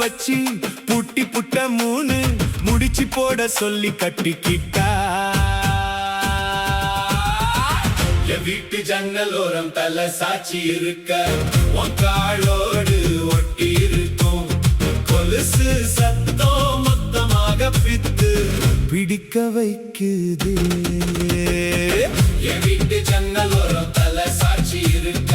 வச்சு புட்டி புட்ட 3 முடிச்சு போட சொல்லி கட்டிக்கிட்டா. என் வீட்டு ஜன்னல் ஓரம் தலை சாட்சி இருக்க காலோடு ஒட்டி இருக்கும் கொலுசு சத்தம் மொத்தமாக பித்து பிடிக்க வைக்குது. என் வீட்டு ஜன்னல் ஓரம் தலை சாட்சி இருக்க